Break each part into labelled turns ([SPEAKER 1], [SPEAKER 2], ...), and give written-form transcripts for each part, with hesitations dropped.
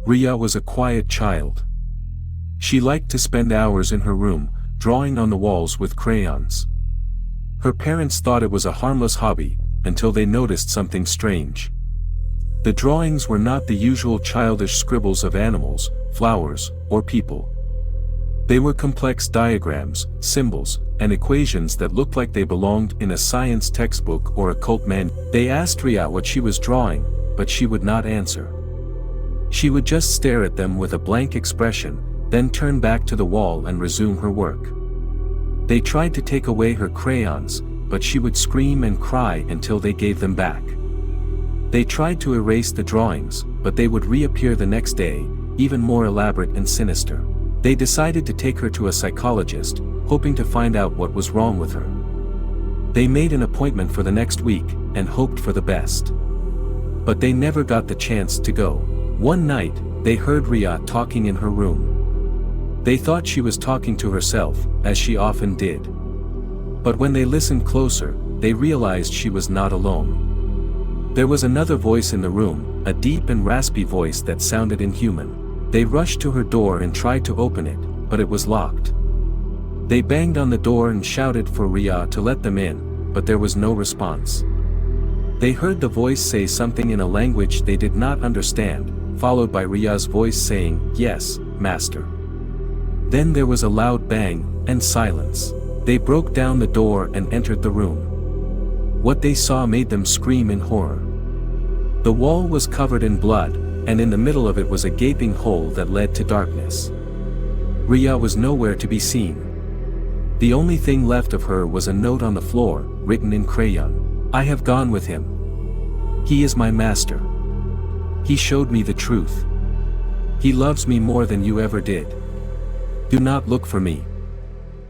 [SPEAKER 1] Ria was a quiet child. She liked to spend hours in her room, drawing on the walls with crayons. Her parents thought it was a harmless hobby, until they noticed something strange. The drawings were not the usual childish scribbles of animals, flowers, or people. They were complex diagrams, symbols, and equations that looked like they belonged in a science textbook or occult manual. They asked Ria what she was drawing, but she would not answer. She would just stare at them with a blank expression, then turn back to the wall and resume her work. They tried to take away her crayons, but she would scream and cry until they gave them back. They tried to erase the drawings, but they would reappear the next day, even more elaborate and sinister. They decided to take her to a psychologist, hoping to find out what was wrong with her. They made an appointment for the next week, and hoped for the best. But they never got the chance to go. One night, they heard Ria talking in her room. They thought she was talking to herself, as she often did. But when they listened closer, they realized she was not alone. There was another voice in the room, a deep and raspy voice that sounded inhuman. They rushed to her door and tried to open it, but it was locked. They banged on the door and shouted for Ria to let them in, but there was no response. They heard the voice say something in a language they did not understand, followed by Ria's voice saying, "Yes, master." Then there was a loud bang, and silence. They broke down the door and entered the room. What they saw made them scream in horror. The wall was covered in blood, and in the middle of it was a gaping hole that led to darkness. Ria was nowhere to be seen. The only thing left of her was a note on the floor, written in crayon. "I have gone with him. He is my master. He showed me the truth. He loves me more than you ever did. Do not look for me.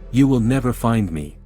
[SPEAKER 1] You will never find me."